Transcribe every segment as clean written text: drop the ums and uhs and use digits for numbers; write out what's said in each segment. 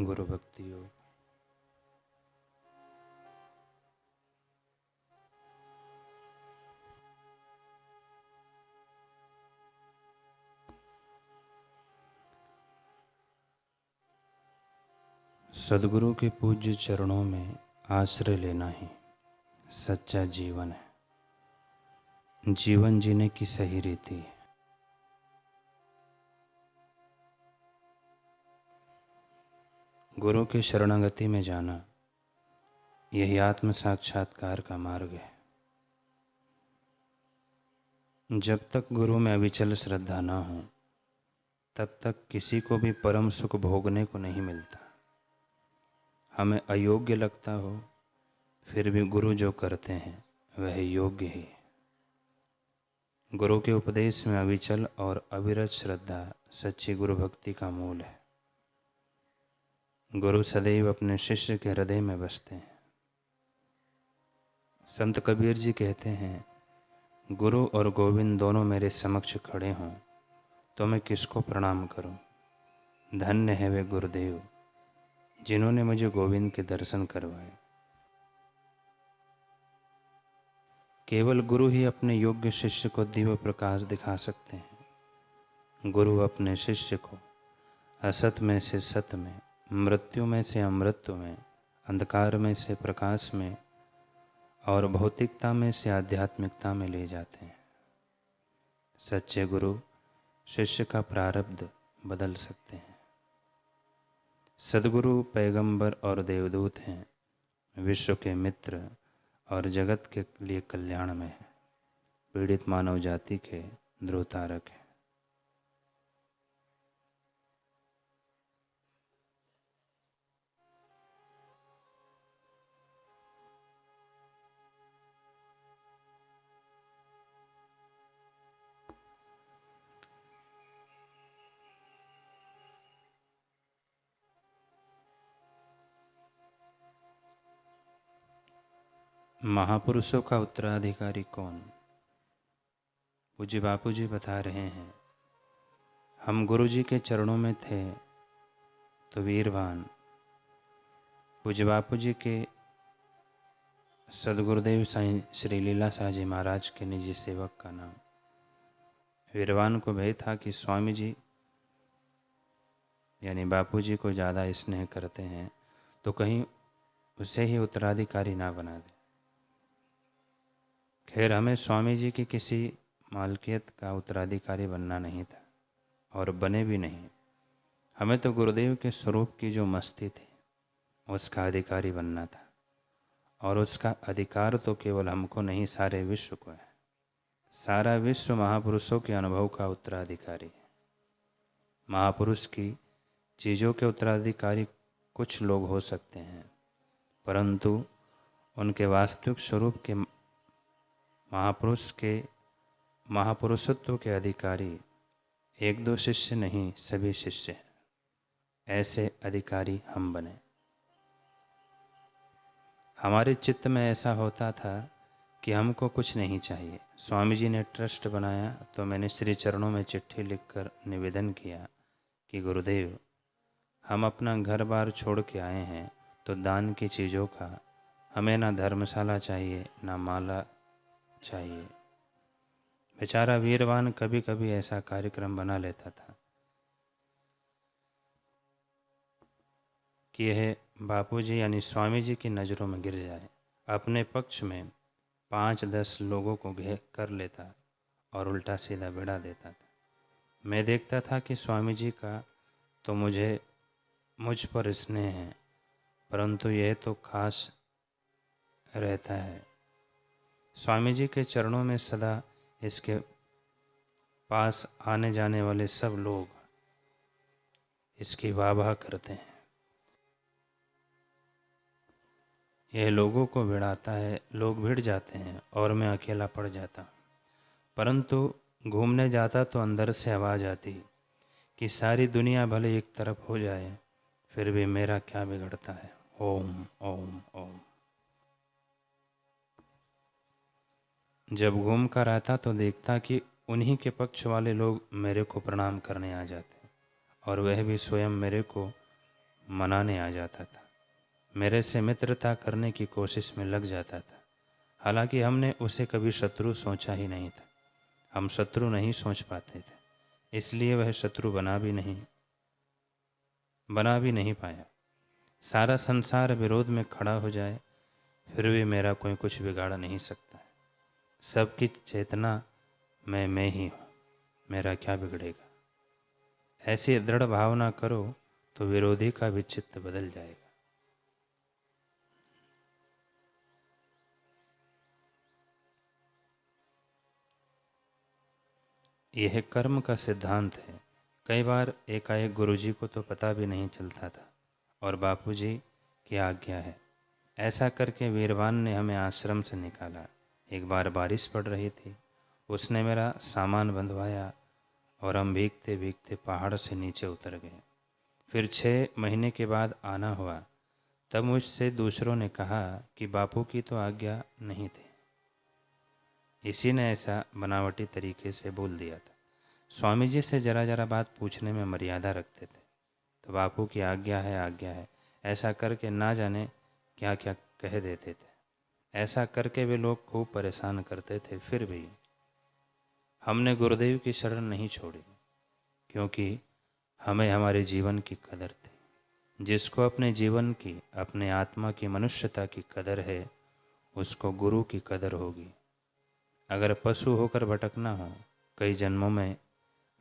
गुरु भक्ति योग। सद्गुरु के पूज्य चरणों में आश्रय लेना ही सच्चा जीवन है, जीवन जीने की सही रीति है। गुरु के शरणागति में जाना यही आत्म साक्षात्कार का मार्ग है। जब तक गुरु में अविचल श्रद्धा न हो तब तक किसी को भी परम सुख भोगने को नहीं मिलता। हमें अयोग्य लगता हो फिर भी गुरु जो करते हैं वह योग्य ही है। गुरु के उपदेश में अविचल और अविरत श्रद्धा सच्ची गुरु भक्ति का मूल है। गुरु सदैव अपने शिष्य के हृदय में बसते हैं। संत कबीर जी कहते हैं, गुरु और गोविंद दोनों मेरे समक्ष खड़े हों तो मैं किसको प्रणाम करूं। धन्य है वे गुरुदेव जिन्होंने मुझे गोविंद के दर्शन करवाए। केवल गुरु ही अपने योग्य शिष्य को दिव्य प्रकाश दिखा सकते हैं। गुरु अपने शिष्य को असत में से सत में, मृत्यु में से अमृत्यु में, अंधकार में से प्रकाश में और भौतिकता में से आध्यात्मिकता में ले जाते हैं। सच्चे गुरु शिष्य का प्रारब्ध बदल सकते हैं। सद्गुरु पैगंबर और देवदूत हैं, विश्व के मित्र और जगत के लिए कल्याण में है, पीड़ित मानव जाति के ध्रुवतारक हैं। महापुरुषों का उत्तराधिकारी कौन? पूज्य बापू जी बता रहे हैं, हम गुरु जी के चरणों में थे तो वीरवान पूज्य बापू जी के सदगुरुदेव साईं श्री लीला शाह जी महाराज के निजी सेवक का नाम वीरवान को भय था कि स्वामी जी यानी बापू जी को ज़्यादा स्नेह करते हैं तो कहीं उसे ही उत्तराधिकारी ना बना दे। खैर, हमें स्वामी जी की किसी मालकियत का उत्तराधिकारी बनना नहीं था और बने भी नहीं। हमें तो गुरुदेव के स्वरूप की जो मस्ती थी उसका अधिकारी बनना था, और उसका अधिकार तो केवल हमको नहीं सारे विश्व को है। सारा विश्व महापुरुषों के अनुभव का उत्तराधिकारी है। महापुरुष की चीज़ों के उत्तराधिकारी कुछ लोग हो सकते हैं, परंतु उनके वास्तविक स्वरूप के महापुरुषत्व के अधिकारी एक दो शिष्य नहीं, सभी शिष्य हैं। ऐसे अधिकारी हम बने। हमारे चित्त में ऐसा होता था कि हमको कुछ नहीं चाहिए। स्वामी जी ने ट्रस्ट बनाया तो मैंने श्री चरणों में चिट्ठी लिखकर निवेदन किया कि गुरुदेव, हम अपना घर बार छोड़ के आए हैं तो दान की चीज़ों का हमें ना धर्मशाला चाहिए ना माला चाहिए। बेचारा वीरवान कभी कभी ऐसा कार्यक्रम बना लेता था कि यह बापूजी यानी स्वामी जी की नज़रों में गिर जाए। अपने पक्ष में 5-10 लोगों को घेर कर लेता और उल्टा सीधा बिड़ा देता था। मैं देखता था कि स्वामी जी का तो मुझ पर स्नेह है, परंतु यह तो खास रहता है। स्वामी जी के चरणों में सदा इसके पास आने जाने वाले सब लोग इसकी वाह करते हैं। यह लोगों को भिड़ाता है, लोग भिड़ जाते हैं और मैं अकेला पड़ जाता हूँ। परंतु घूमने जाता तो अंदर से आवाज़ आती कि सारी दुनिया भले एक तरफ हो जाए फिर भी मेरा क्या बिगड़ता है। ओम ओम ओम। जब घूम कर आता तो देखता कि उन्हीं के पक्ष वाले लोग मेरे को प्रणाम करने आ जाते और वह भी स्वयं मेरे को मनाने आ जाता था, मेरे से मित्रता करने की कोशिश में लग जाता था। हालांकि हमने उसे कभी शत्रु सोचा ही नहीं था। हम शत्रु नहीं सोच पाते थे, इसलिए वह शत्रु बना भी नहीं पाया। सारा संसार विरोध में खड़ा हो जाए फिर भी मेरा कोई कुछ बिगाड़ नहीं सकता है। सबकी चेतना मैं ही हूँ, मेरा क्या बिगड़ेगा। ऐसी दृढ़ भावना करो तो विरोधी का भी चित्त बदल जाएगा। यह कर्म का सिद्धांत है। कई बार एकाएक गुरुजी को तो पता भी नहीं चलता था और बापूजी की आज्ञा है। ऐसा करके वीरवान ने हमें आश्रम से निकाला। एक बार बारिश पड़ रही थी, उसने मेरा सामान बंधवाया और हम भीगते भीगते पहाड़ से नीचे उतर गए। फिर 6 महीने के बाद आना हुआ, तब मुझसे दूसरों ने कहा कि बापू की तो आज्ञा नहीं थी, इसी ने ऐसा बनावटी तरीके से बोल दिया था। स्वामी जी से जरा जरा बात पूछने में मर्यादा रखते थे, तो बापू की आज्ञा है ऐसा करके ना जाने क्या क्या कह देते थे। ऐसा करके वे लोग खूब परेशान करते थे। फिर भी हमने गुरुदेव की शरण नहीं छोड़ी, क्योंकि हमें हमारे जीवन की कदर थी। जिसको अपने जीवन की, अपने आत्मा की, मनुष्यता की कदर है, उसको गुरु की कदर होगी। अगर पशु होकर भटकना हो, कई जन्मों में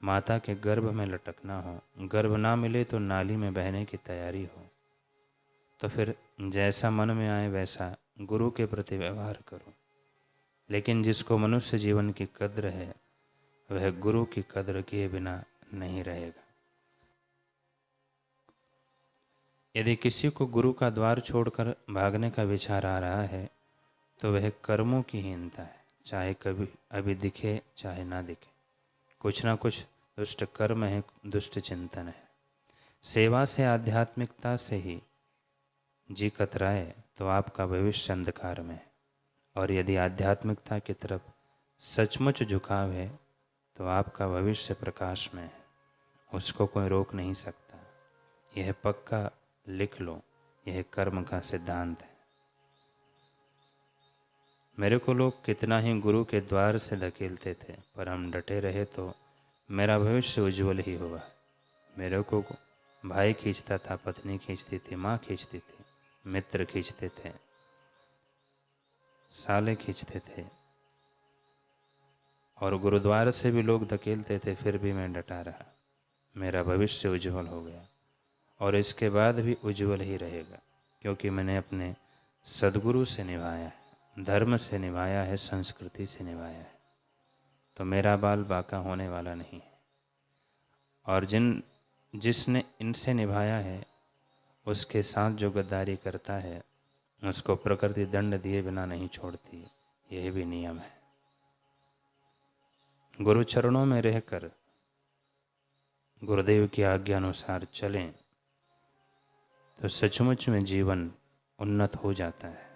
माता के गर्भ में लटकना हो, गर्भ ना मिले तो नाली में बहने की तैयारी हो, तो फिर जैसा मन में आए वैसा गुरु के प्रति व्यवहार करो। लेकिन जिसको मनुष्य जीवन की कद्र है, वह गुरु की कद्र किए बिना नहीं रहेगा। यदि किसी को गुरु का द्वार छोड़कर भागने का विचार आ रहा है, तो वह कर्मों की हीनता है। चाहे कभी अभी दिखे चाहे ना दिखे, कुछ ना कुछ दुष्ट कर्म है, दुष्ट चिंतन है। सेवा से, आध्यात्मिकता से ही जी कतराए तो आपका भविष्य अंधकार में है, और यदि आध्यात्मिकता की तरफ सचमुच झुकाव है तो आपका भविष्य प्रकाश में है, उसको कोई रोक नहीं सकता। यह पक्का लिख लो, यह कर्म का सिद्धांत है। मेरे को लोग कितना ही गुरु के द्वार से धकेलते थे, पर हम डटे रहे तो मेरा भविष्य उज्जवल ही हुआ। मेरे को भाई खींचता था, पत्नी खींचती थी, माँ खींचती थी, मित्र खींचते थे, साले खींचते थे, और गुरुद्वार से भी लोग धकेलते थे, फिर भी मैं डटा रहा। मेरा भविष्य उज्जवल हो गया और इसके बाद भी उज्जवल ही रहेगा, क्योंकि मैंने अपने सद्गुरु से निभाया है, धर्म से निभाया है, संस्कृति से निभाया है। तो मेरा बाल बाका होने वाला नहीं है। और जिसने इनसे निभाया है, उसके साथ जो गद्दारी करता है, उसको प्रकृति दंड दिए बिना नहीं छोड़ती। यह भी नियम है। गुरु चरणों में रहकर गुरुदेव की आज्ञा अनुसार चलें तो सचमुच में जीवन उन्नत हो जाता है।